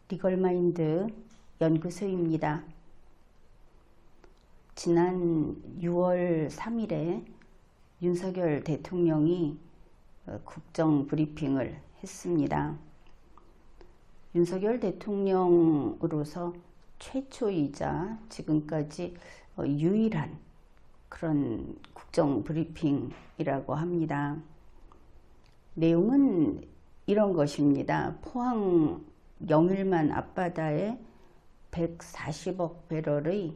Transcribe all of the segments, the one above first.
리걸마인드 연구소입니다. 지난 6월 3일에 윤석열 대통령이 국정 브리핑을 했습니다. 윤석열 대통령으로서 최초이자 지금까지 유일한 그런 국정 브리핑이라고 합니다. 내용은 이런 것입니다. 포항 영일만 앞바다에 140억 배럴의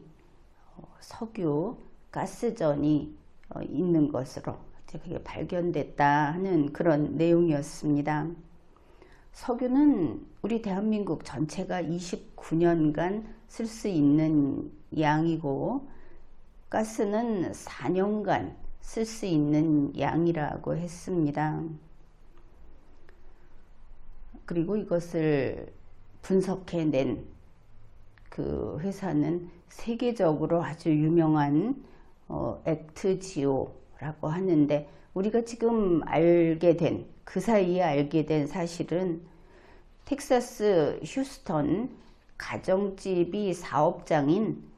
석유 가스전이 있는 것으로 그게 발견됐다 하는 그런 내용이었습니다. 석유는 우리 대한민국 전체가 29년간 쓸 수 있는 양이고 가스는 4년간 쓸 수 있는 양이라고 했습니다. 그리고 이것을 분석해낸 그 회사는 세계적으로 아주 유명한 액트지오라고 하는데, 우리가 지금 알게 된, 그 사이에 알게 된 사실은 텍사스 휴스턴 가정집이 사업장인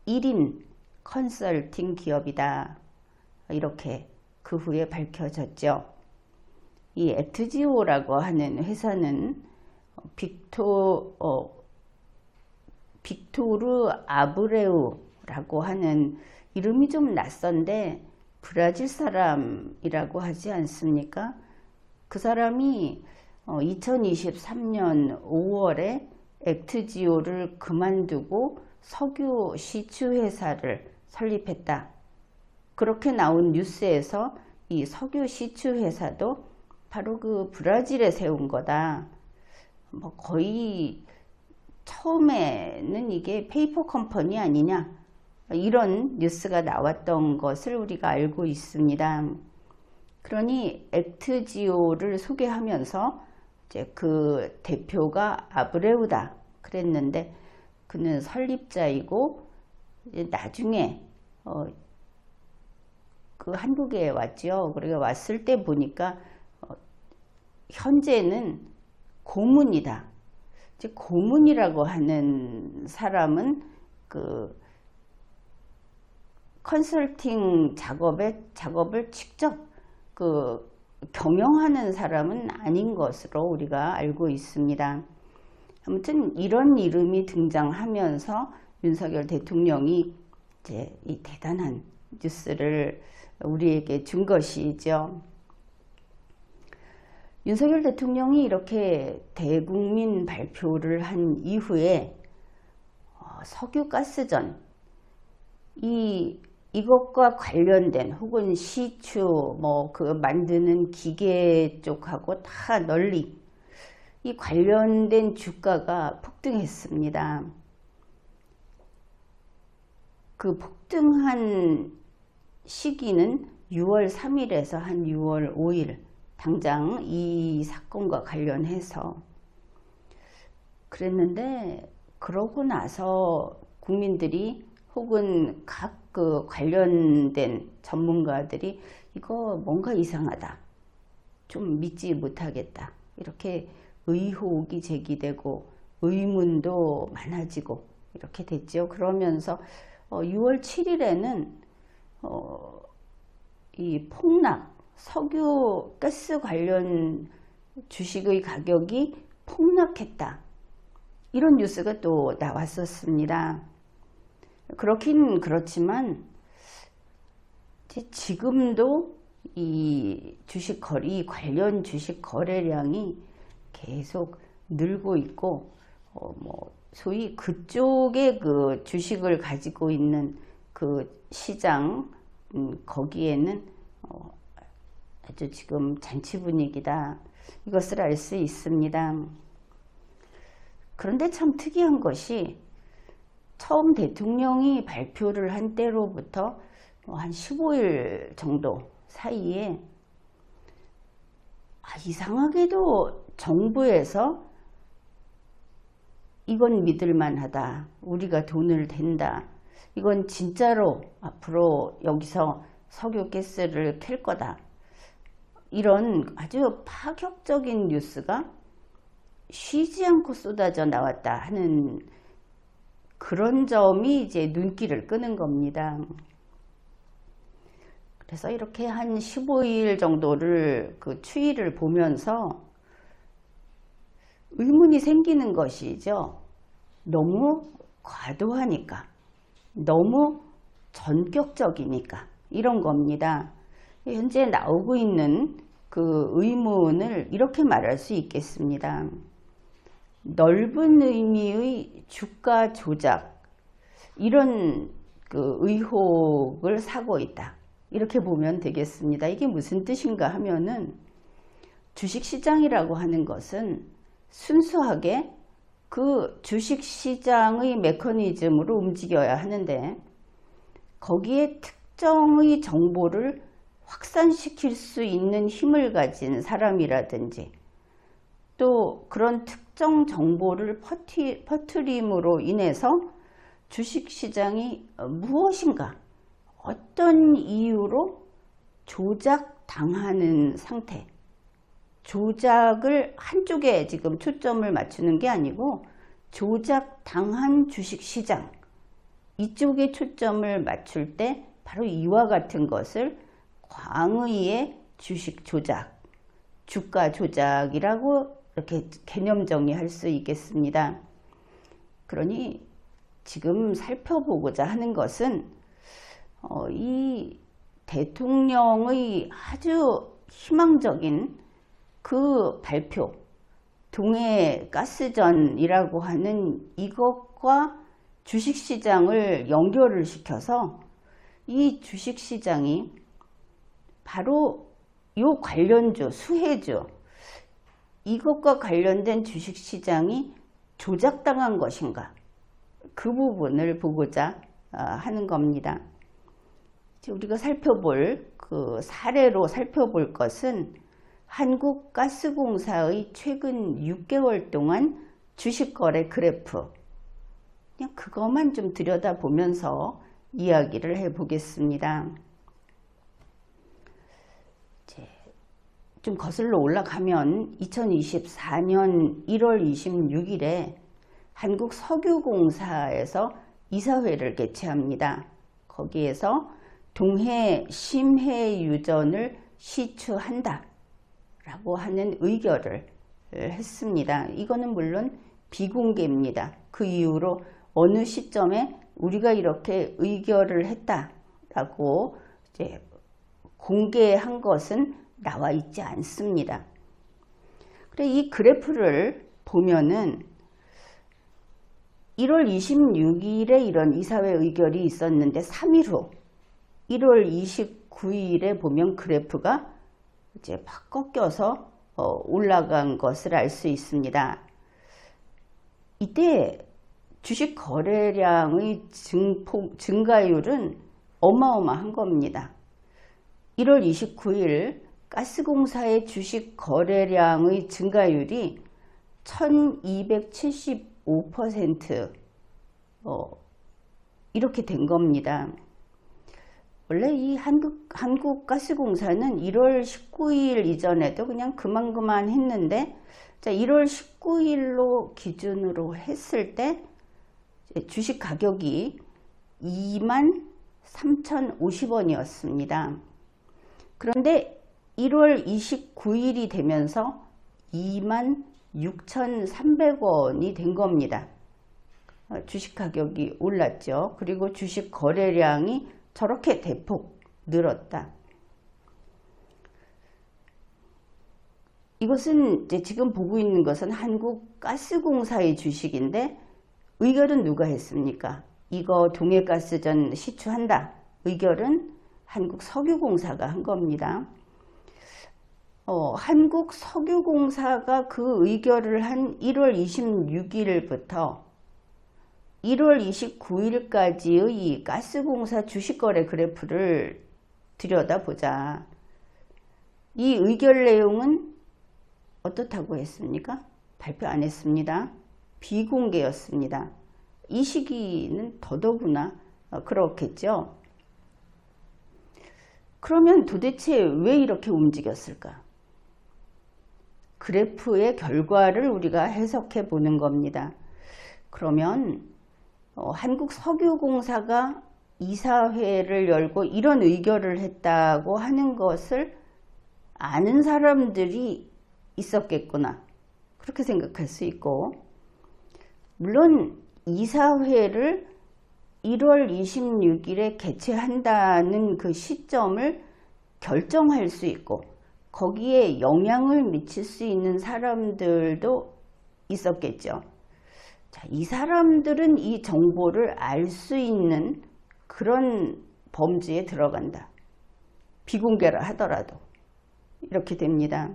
1인 컨설팅 기업이다, 이렇게 그 후에 밝혀졌죠. 이 액트지오라고 하는 회사는 빅토르 아브레우라고 하는, 이름이 좀 낯선데 브라질 사람이라고 하지 않습니까? 그 사람이 2023년 5월에 액트지오를 그만두고 석유 시추 회사를 설립했다. 그렇게 나온 뉴스에서 이 석유 시추 회사도 바로 그 브라질에 세운 거다. 거의 처음에는 이게 페이퍼 컴퍼니 아니냐, 이런 뉴스가 나왔던 것을 우리가 알고 있습니다. 그러니 액트지오를 소개하면서 이제 그 대표가 아브레우다 그랬는데, 그는 설립자이고 나중에 그 한국에 왔죠. 그러니까 왔을 때 보니까 현재는 고문이다. 이제 고문이라고 하는 사람은 그 컨설팅 작업을 직접 그 경영하는 사람은 아닌 것으로 우리가 알고 있습니다. 아무튼 이런 이름이 등장하면서 윤석열 대통령이 이제 이 대단한 뉴스를 우리에게 준 것이죠. 윤석열 대통령이 이렇게 대국민 발표를 한 이후에 석유 가스전, 이것과 관련된 혹은 시추 그 만드는 기계 쪽하고 다 널리 이 관련된 주가가 폭등했습니다. 그 폭등한 시기는 6월 3일에서 한 6월 5일, 당장 이 사건과 관련해서 그랬는데, 그러고 나서 국민들이 혹은 각 그 관련된 전문가들이 이거 뭔가 이상하다, 좀 믿지 못하겠다, 이렇게 의혹이 제기되고 의문도 많아지고 이렇게 됐죠. 그러면서 6월 7일에는 이 폭락, 석유 가스 관련 주식의 가격이 폭락했다, 이런 뉴스가 또 나왔었습니다. 그렇긴 그렇지만 지금도 이 관련 주식 거래량이 계속 늘고 있고, 소위 그쪽에 그 주식을 가지고 있는 그 시장, 거기에는 아주 지금 잔치 분위기다, 이것을 알 수 있습니다. 그런데 참 특이한 것이, 처음 대통령이 발표를 한 때로부터 한 15일 정도 사이에 이상하게도 정부에서 이건 믿을만하다, 우리가 돈을 댄다, 이건 진짜로 앞으로 여기서 석유 가스를 캘 거다, 이런 아주 파격적인 뉴스가 쉬지 않고 쏟아져 나왔다 하는 그런 점이 이제 눈길을 끄는 겁니다. 그래서 이렇게 한 15일 정도를 그 추이를 보면서 의문이 생기는 것이죠. 너무 과도하니까, 너무 전격적이니까 이런 겁니다. 현재 나오고 있는 그 의문을 이렇게 말할 수 있겠습니다. 넓은 의미의 주가 조작, 이런 그 의혹을 사고 있다, 이렇게 보면 되겠습니다. 이게 무슨 뜻인가 하면은 주식시장이라고 하는 것은 순수하게 그 주식시장의 메커니즘으로 움직여야 하는데, 거기에 특정의 정보를 확산시킬 수 있는 힘을 가진 사람이라든지, 또 그런 특정 정보를 퍼트림으로 인해서 주식시장이 무엇인가, 어떤 이유로 조작당하는 상태, 조작을 한쪽에 지금 초점을 맞추는 게 아니고 조작당한 주식시장, 이쪽에 초점을 맞출 때 바로 이와 같은 것을 광의의 주식 조작, 주가 조작이라고 이렇게 개념 정의할 수 있겠습니다. 그러니 지금 살펴보고자 하는 것은 이 대통령의 아주 희망적인 그 발표, 동해가스전이라고 하는 이것과 주식시장을 연결을 시켜서 이 주식시장이 바로 요 관련주, 수혜주, 이것과 관련된 주식시장이 조작당한 것인가, 그 부분을 보고자 하는 겁니다. 우리가 살펴볼 그 사례로 살펴볼 것은 한국가스공사의 최근 6개월 동안 주식거래 그래프, 그냥 그것만 좀 들여다보면서 이야기를 해보겠습니다. 좀 거슬러 올라가면 2024년 1월 26일에 한국석유공사에서 이사회를 개최합니다. 거기에서 동해 심해유전을 시추한다 라고 하는 의결을 했습니다. 이거는 물론 비공개입니다. 그 이후로 어느 시점에 우리가 이렇게 의결을 했다라고 이제 공개한 것은 나와 있지 않습니다. 그래, 이 그래프를 보면은 1월 26일에 이런 이사회 의결이 있었는데 3일 후 1월 29일에 보면 그래프가 이제 막 꺾여서 올라간 것을 알 수 있습니다. 이때 주식 거래량의 증가율은 어마어마한 겁니다. 1월 29일 가스공사의 주식 거래량의 증가율이 1275% 이렇게 된 겁니다. 원래 이 한국가스공사는 1월 19일 이전에도 그냥 그만 했는데, 자, 1월 19일로 기준으로 했을 때 주식 가격이 23,050원이었습니다. 그런데 1월 29일이 되면서 26,300원이 된 겁니다. 주식 가격이 올랐죠. 그리고 주식 거래량이 저렇게 대폭 늘었다. 이것은 이제 지금 보고 있는 것은 한국가스공사의 주식인데, 의결은 누가 했습니까? 이거 동해가스전 시추한다. 의결은 한국석유공사가 한 겁니다. 한국석유공사가 그 의결을 한 1월 26일부터 1월 29일까지의 가스공사 주식거래 그래프를 들여다보자. 이 의결 내용은 어떻다고 했습니까? 발표 안 했습니다. 비공개였습니다. 이 시기는 더더구나 그렇겠죠. 그러면 도대체 왜 이렇게 움직였을까? 그래프의 결과를 우리가 해석해 보는 겁니다. 그러면 한국석유공사가 이사회를 열고 이런 의결을 했다고 하는 것을 아는 사람들이 있었겠구나, 그렇게 생각할 수 있고, 물론 이사회를 1월 26일에 개최한다는 그 시점을 결정할 수 있고 거기에 영향을 미칠 수 있는 사람들도 있었겠죠. 자, 이 사람들은 이 정보를 알 수 있는 그런 범주에 들어간다. 비공개를 하더라도 이렇게 됩니다.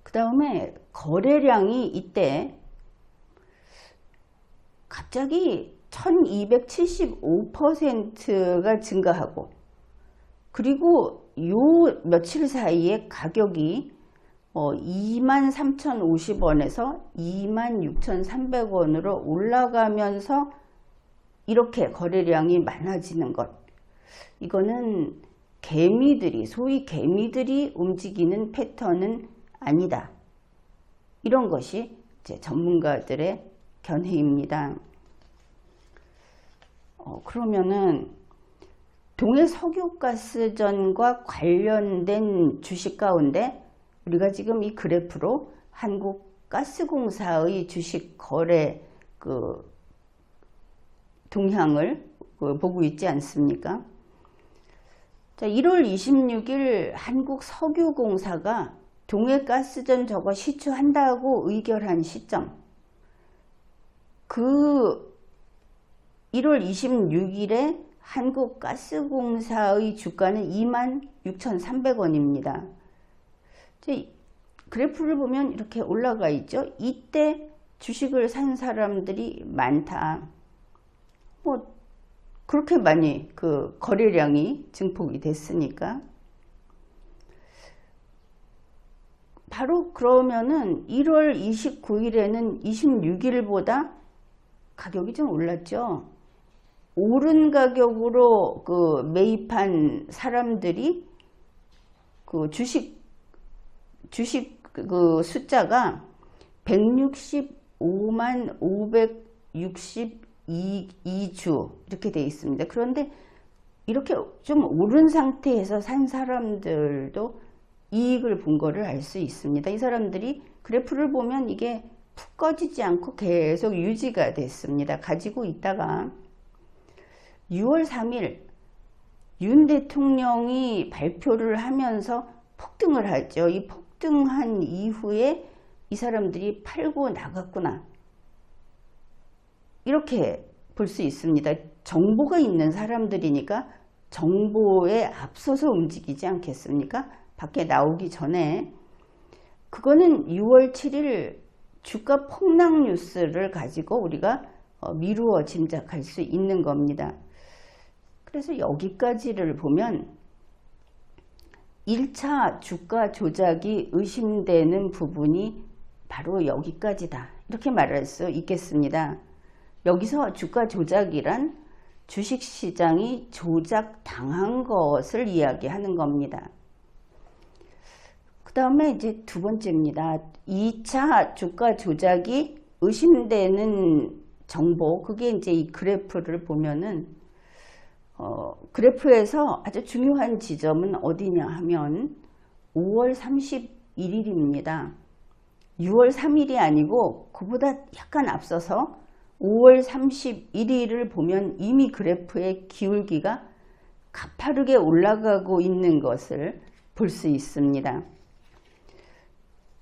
그 다음에 거래량이 이때 갑자기 1275%가 증가하고, 그리고 요 며칠 사이에 가격이 23,050원에서 26,300원으로 올라가면서 이렇게 거래량이 많아지는 것, 이거는 개미들이, 소위 개미들이 움직이는 패턴은 아니다, 이런 것이 이제 전문가들의 견해입니다. 그러면은 동해석유가스전과 관련된 주식 가운데 우리가 지금 이 그래프로 한국가스공사의 주식 거래 동향을 보고 있지 않습니까? 자, 1월 26일 한국석유공사가 동해가스전 저거 시추한다고 의결한 시점, 그 1월 26일에 한국가스공사의 주가는 26,300원입니다. 그래프를 보면 이렇게 올라가 있죠. 이때 주식을 산 사람들이 많다. 그렇게 많이 그 거래량이 증폭이 됐으니까. 바로 그러면은 1월 29일에는 26일보다 가격이 좀 올랐죠. 오른 가격으로 그 매입한 사람들이 그 주식 그 숫자가 165만 562주 이렇게 되어 있습니다. 그런데 이렇게 좀 오른 상태에서 산 사람들도 이익을 본 거를 알 수 있습니다. 이 사람들이 그래프를 보면 이게 푹 꺼지지 않고 계속 유지가 됐습니다. 가지고 있다가 6월 3일 윤 대통령이 발표를 하면서 폭등을 하죠. 이 폭등한 이후에 이 사람들이 팔고 나갔구나, 이렇게 볼 수 있습니다. 정보가 있는 사람들이니까 정보에 앞서서 움직이지 않겠습니까? 밖에 나오기 전에. 그거는 6월 7일 주가 폭락 뉴스를 가지고 우리가 미루어 짐작할 수 있는 겁니다. 그래서 여기까지를 보면 1차 주가 조작이 의심되는 부분이 바로 여기까지다, 이렇게 말할 수 있겠습니다. 여기서 주가 조작이란 주식시장이 조작당한 것을 이야기하는 겁니다. 그 다음에 이제 두 번째입니다. 2차 주가 조작이 의심되는 정보, 그게 이제 이 그래프를 보면은 그래프에서 아주 중요한 지점은 어디냐 하면 5월 31일입니다. 6월 3일이 아니고 그보다 약간 앞서서 5월 31일을 보면 이미 그래프의 기울기가 가파르게 올라가고 있는 것을 볼 수 있습니다.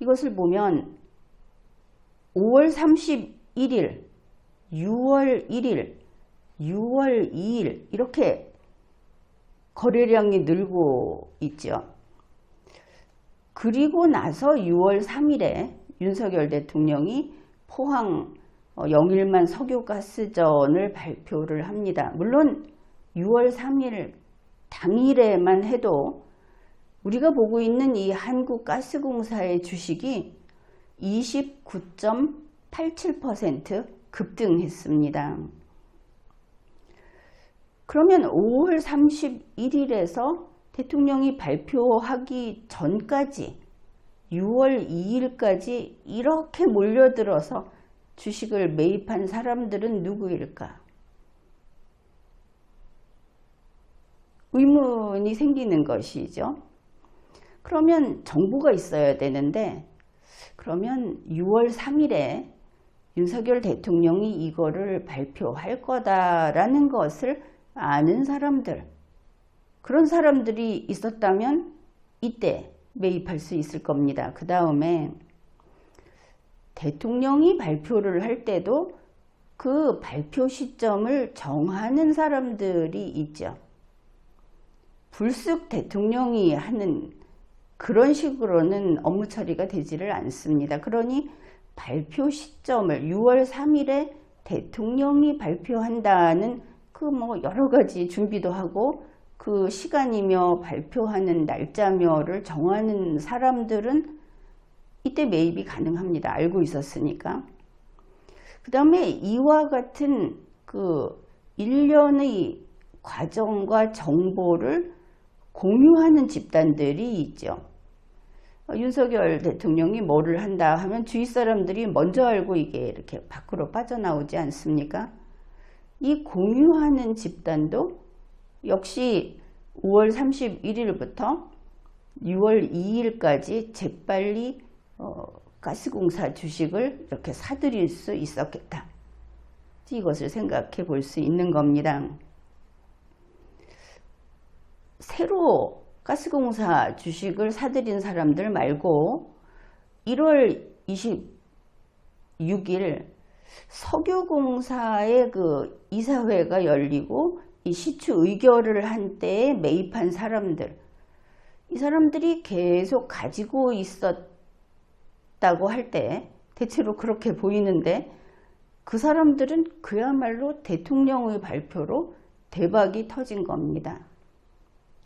이것을 보면 5월 31일, 6월 1일, 6월 2일 이렇게 거래량이 늘고 있죠. 그리고 나서 6월 3일에 윤석열 대통령이 포항 영일만 석유가스전을 발표를 합니다. 물론 6월 3일 당일에만 해도 우리가 보고 있는 이 한국가스공사의 주식이 29.87% 급등했습니다. 그러면 5월 31일에서 대통령이 발표하기 전까지 6월 2일까지 이렇게 몰려들어서 주식을 매입한 사람들은 누구일까? 의문이 생기는 것이죠. 그러면 정보가 있어야 되는데, 그러면 6월 3일에 윤석열 대통령이 이거를 발표할 거다라는 것을 아는 사람들, 그런 사람들이 있었다면 이때 매입할 수 있을 겁니다. 그 다음에 대통령이 발표를 할 때도 그 발표 시점을 정하는 사람들이 있죠. 불쑥 대통령이 하는 그런 식으로는 업무 처리가 되지를 않습니다. 그러니 발표 시점을 6월 3일에 대통령이 발표한다는 그 뭐 여러 가지 준비도 하고 그 시간이며 발표하는 날짜며를 정하는 사람들은 이때 매입이 가능합니다. 알고 있었으니까. 그 다음에 이와 같은 그 일련의 과정과 정보를 공유하는 집단들이 있죠. 윤석열 대통령이 뭐를 한다 하면 주위 사람들이 먼저 알고 이게 이렇게 밖으로 빠져나오지 않습니까? 이 공유하는 집단도 역시 5월 31일부터 6월 2일까지 재빨리 가스공사 주식을 이렇게 사들일 수 있었겠다. 이것을 생각해 볼 수 있는 겁니다. 새로 가스공사 주식을 사들인 사람들 말고 1월 26일 석유공사의 그 이사회가 열리고 이 시추 의결을 한 때에 매입한 사람들, 이 사람들이 계속 가지고 있었다고 할 때 대체로 그렇게 보이는데, 그 사람들은 그야말로 대통령의 발표로 대박이 터진 겁니다.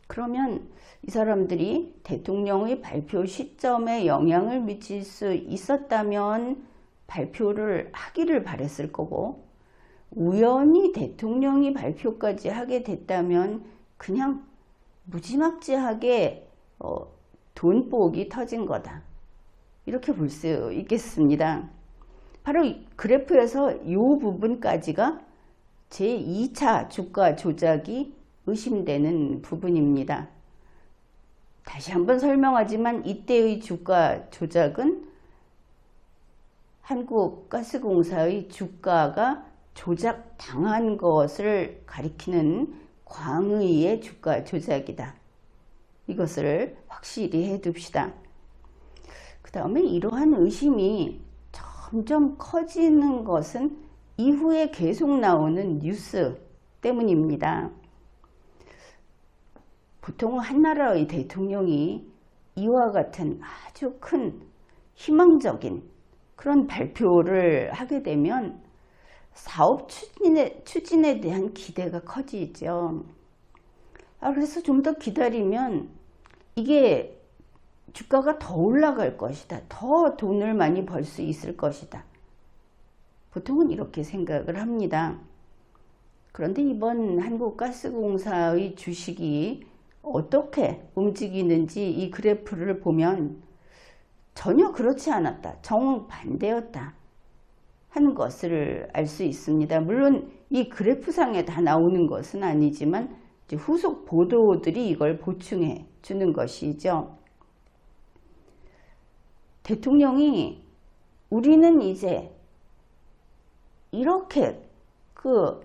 그러면 이 사람들이 대통령의 발표 시점에 영향을 미칠 수 있었다면 발표를 하기를 바랬을 거고, 우연히 대통령이 발표까지 하게 됐다면 그냥 무지막지하게 돈복이 터진 거다. 이렇게 볼 수 있겠습니다. 바로 그래프에서 이 부분까지가 제2차 주가 조작이 의심되는 부분입니다. 다시 한번 설명하지만 이때의 주가 조작은 한국가스공사의 주가가 조작당한 것을 가리키는 광의의 주가 조작이다. 이것을 확실히 해둡시다. 그 다음에 이러한 의심이 점점 커지는 것은 이후에 계속 나오는 뉴스 때문입니다. 보통 한 나라의 대통령이 이와 같은 아주 큰 희망적인 그런 발표를 하게 되면 사업 추진에 대한 기대가 커지죠. 그래서 좀 더 기다리면 이게 주가가 더 올라갈 것이다. 더 돈을 많이 벌 수 있을 것이다. 보통은 이렇게 생각을 합니다. 그런데 이번 한국가스공사의 주식이 어떻게 움직이는지 이 그래프를 보면 전혀 그렇지 않았다. 정반대였다 하는 것을 알 수 있습니다. 물론 이 그래프상에 다 나오는 것은 아니지만 이제 후속 보도들이 이걸 보충해 주는 것이죠. 대통령이 우리는 이제 이렇게 그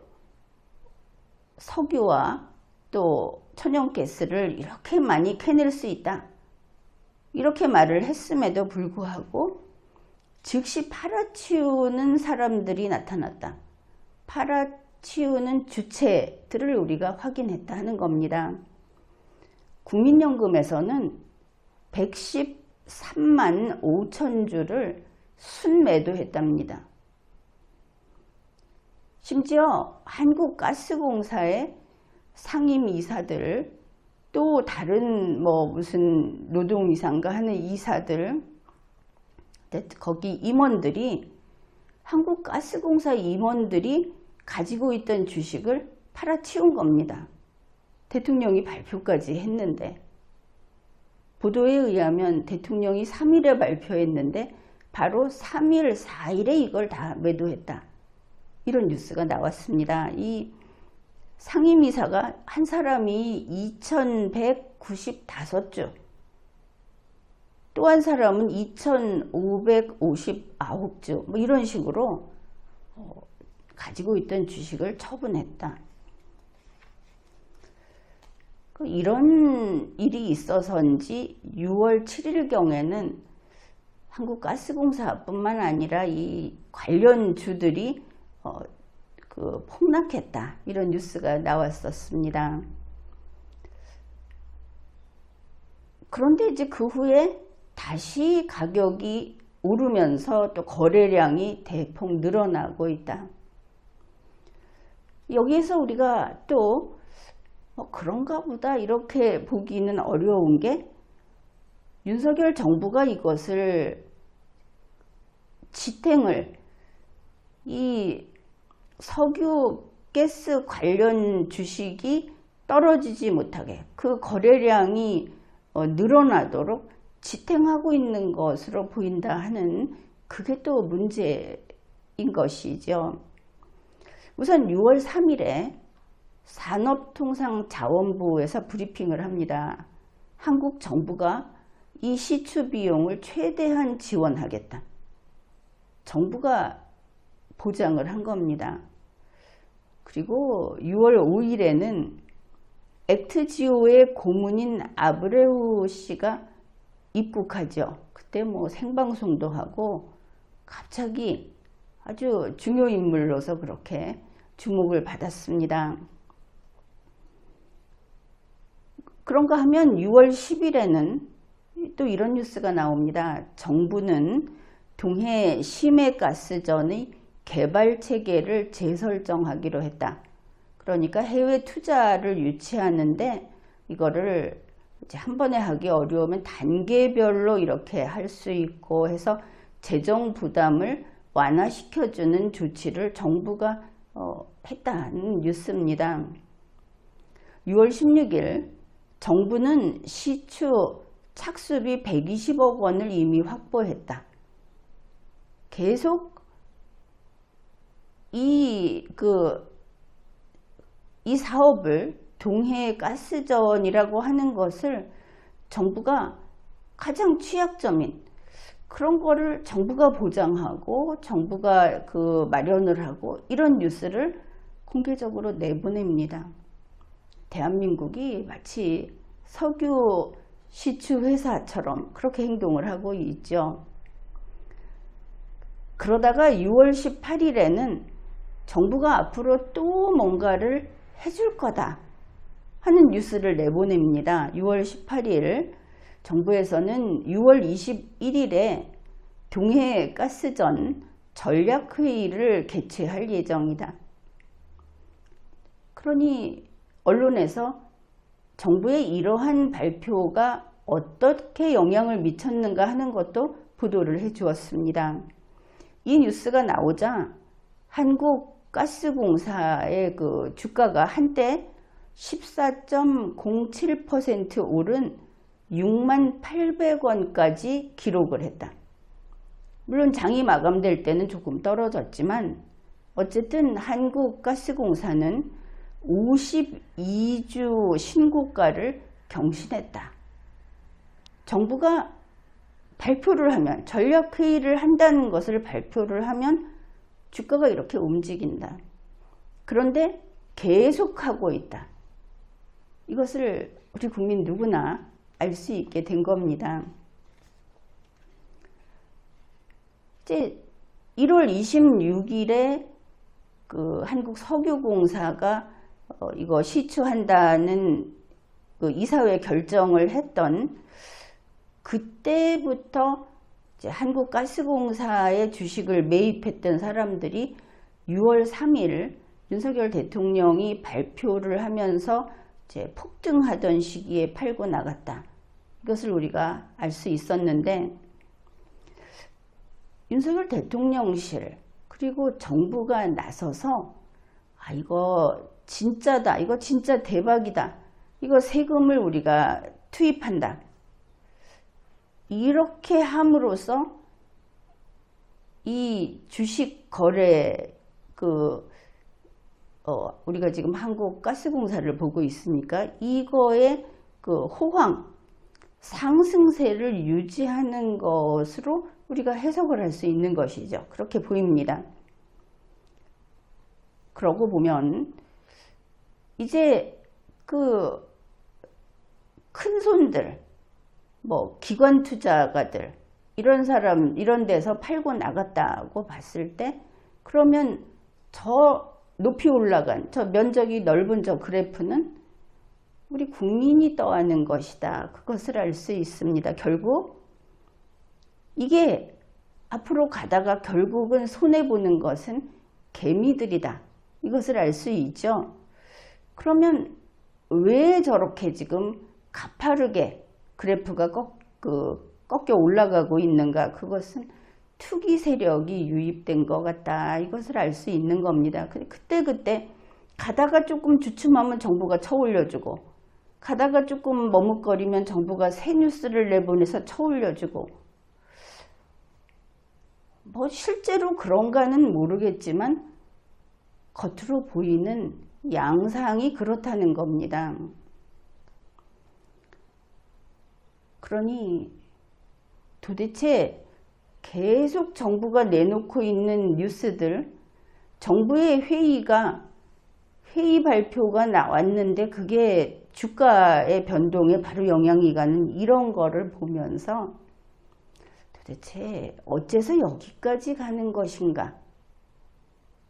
석유와 또 천연가스를 이렇게 많이 캐낼 수 있다. 이렇게 말을 했음에도 불구하고 즉시 팔아치우는 사람들이 나타났다. 팔아치우는 주체들을 우리가 확인했다 하는 겁니다. 국민연금에서는 113만 5천 주를 순매도했답니다. 심지어 한국가스공사의 상임이사들, 또 다른 뭐 무슨 노동이사인가 하는 이사들, 거기 임원들이, 한국가스공사 임원들이 가지고 있던 주식을 팔아치운 겁니다. 대통령이 발표까지 했는데. 보도에 의하면 대통령이 3일에 발표했는데 바로 3일, 4일에 이걸 다 매도했다. 이런 뉴스가 나왔습니다. 이 상임이사가 한 사람이 2195주, 또 한 사람은 2559주, 뭐 이런 식으로 가지고 있던 주식을 처분했다. 이런 일이 있어서인지 6월 7일경에는 한국가스공사뿐만 아니라 이 관련 주들이 폭락했다. 이런 뉴스가 나왔었습니다. 그런데 이제 그 후에 다시 가격이 오르면서 또 거래량이 대폭 늘어나고 있다. 여기에서 우리가 또 그런가 보다 이렇게 보기는 어려운 게 윤석열 정부가 이것을 지탱을 이 석유 가스 관련 주식이 떨어지지 못하게 그 거래량이 늘어나도록 지탱하고 있는 것으로 보인다 하는 그게 또 문제인 것이죠. 우선 6월 3일에 산업통상자원부에서 브리핑을 합니다. 한국 정부가 이 시추 비용을 최대한 지원하겠다. 정부가 보장을 한 겁니다. 그리고 6월 5일에는 액트지오의 고문인 아브레우 씨가 입국하죠. 그때 뭐 생방송도 하고 갑자기 아주 중요 인물로서 그렇게 주목을 받았습니다. 그런가 하면 6월 10일에는 또 이런 뉴스가 나옵니다. 정부는 동해 심해가스전의 개발 체계를 재설정하기로 했다. 그러니까 해외 투자를 유치하는데 이거를 이제 한 번에 하기 어려우면 단계별로 이렇게 할 수 있고 해서 재정 부담을 완화시켜주는 조치를 정부가 했다는 뉴스입니다. 6월 16일 정부는 시추 착수비 120억 원을 이미 확보했다. 계속 이 사업을 동해 가스전이라고 하는 것을 정부가 가장 취약점인 그런 거를 정부가 보장하고 정부가 마련을 하고 이런 뉴스를 공개적으로 내보냅니다. 대한민국이 마치 석유 시추 회사처럼 그렇게 행동을 하고 있죠. 그러다가 6월 18일에는 정부가 앞으로 또 뭔가를 해줄 거다 하는 뉴스를 내보냅니다. 6월 18일 정부에서는 6월 21일에 동해 가스전 전략회의를 개최할 예정이다. 그러니 언론에서 정부의 이러한 발표가 어떻게 영향을 미쳤는가 하는 것도 보도를 해 주었습니다. 이 뉴스가 나오자 한국가스공사의 주가가 한때 14.07% 오른 68,800원까지 기록을 했다. 물론 장이 마감될 때는 조금 떨어졌지만 어쨌든 한국가스공사는 52주 신고가를 경신했다. 정부가 발표를 하면 전략회의를 한다는 것을 발표를 하면 주가가 이렇게 움직인다. 그런데 계속하고 있다. 이것을 우리 국민 누구나 알 수 있게 된 겁니다. 이제 1월 26일에 한국석유공사가 이거 시추한다는 이사회 결정을 했던 그때부터 이제 한국가스공사의 주식을 매입했던 사람들이 6월 3일 윤석열 대통령이 발표를 하면서 이제 폭등하던 시기에 팔고 나갔다. 이것을 우리가 알 수 있었는데 윤석열 대통령실 그리고 정부가 나서서 이거 진짜다. 이거 진짜 대박이다. 이거 세금을 우리가 투입한다. 이렇게 함으로써 이 주식 거래 우리가 지금 한국가스공사를 보고 있으니까 이거의 호황 상승세를 유지하는 것으로 우리가 해석을 할 수 있는 것이죠. 그렇게 보입니다. 그러고 보면 이제 큰 손들, 기관 투자가들 이런 데서 팔고 나갔다고 봤을 때 그러면 저 높이 올라간 저 면적이 넓은 저 그래프는 우리 국민이 떠하는 것이다. 그것을 알 수 있습니다. 결국 이게 앞으로 가다가 결국은 손해보는 것은 개미들이다. 이것을 알 수 있죠. 그러면 왜 저렇게 지금 가파르게 그래프가 꺾여 올라가고 있는가? 그것은 투기 세력이 유입된 것 같다. 이것을 알 수 있는 겁니다. 그때 가다가 조금 주춤하면 정부가 쳐올려주고 가다가 조금 머뭇거리면 정부가 새 뉴스를 내보내서 쳐올려주고 실제로 그런가는 모르겠지만 겉으로 보이는 양상이 그렇다는 겁니다. 그러니 도대체 계속 정부가 내놓고 있는 뉴스들, 정부의 회의 발표가 나왔는데 그게 주가의 변동에 바로 영향이 가는 이런 거를 보면서 도대체 어째서 여기까지 가는 것인가?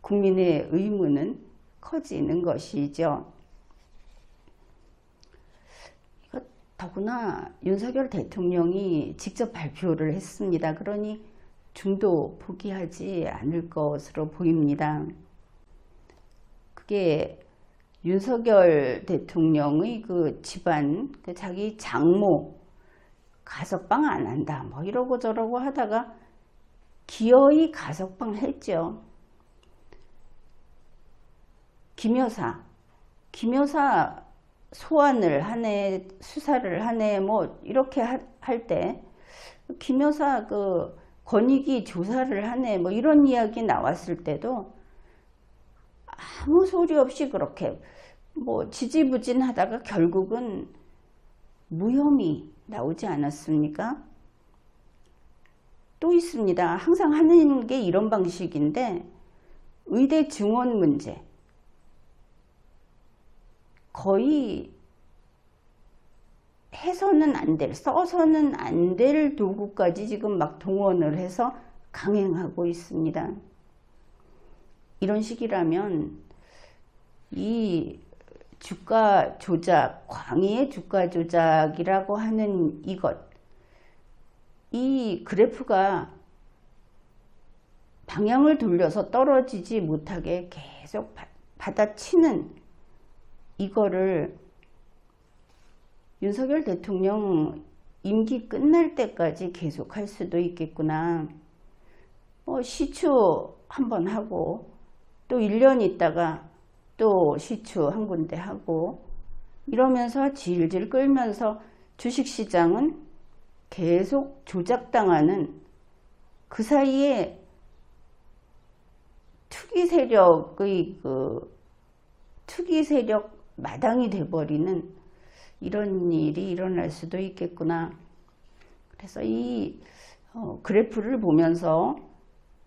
국민의 의문은 커지는 것이죠. 더구나 윤석열 대통령이 직접 발표를 했습니다. 그러니 중도 포기하지 않을 것으로 보입니다. 그게 윤석열 대통령의 집안, 자기 장모 가석방 안 한다 이러고 저러고 하다가 기어이 가석방 했죠. 김여사 소환을 하네, 수사를 하네, 이렇게 할 때, 김여사 권익위 조사를 하네, 이런 이야기 나왔을 때도 아무 소리 없이 그렇게 지지부진 하다가 결국은 무혐의 나오지 않았습니까? 또 있습니다. 항상 하는 게 이런 방식인데, 의대 증원 문제. 거의 해서는 안 될, 써서는 안 될 도구까지 지금 막 동원을 해서 강행하고 있습니다. 이런 식이라면 이 주가 조작, 광의의 주가 조작이라고 하는 이 그래프가 방향을 돌려서 떨어지지 못하게 계속 받아치는 이거를 윤석열 대통령 임기 끝날 때까지 계속 할 수도 있겠구나. 시추 한번 하고 또 1년 있다가 또 시추 한 군데 하고 이러면서 질질 끌면서 주식시장은 계속 조작당하는 그 사이에 투기 세력 마당이 돼버리는 이런 일이 일어날 수도 있겠구나. 그래서 이 그래프를 보면서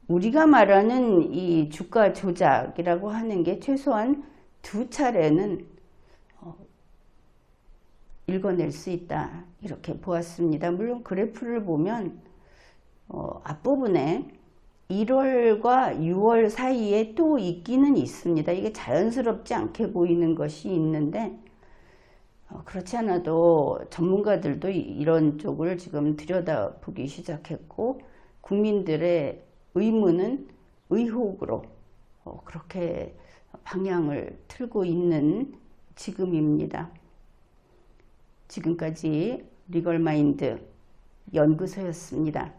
우리가 말하는 이 주가 조작이라고 하는 게 최소한 2차례는 읽어낼 수 있다. 이렇게 보았습니다. 물론 그래프를 보면 앞부분에 1월과 6월 사이에 또 있기는 있습니다. 이게 자연스럽지 않게 보이는 것이 있는데 그렇지 않아도 전문가들도 이런 쪽을 지금 들여다보기 시작했고 국민들의 의문은 의혹으로 그렇게 방향을 틀고 있는 지금입니다. 지금까지 리걸마인드 연구소였습니다.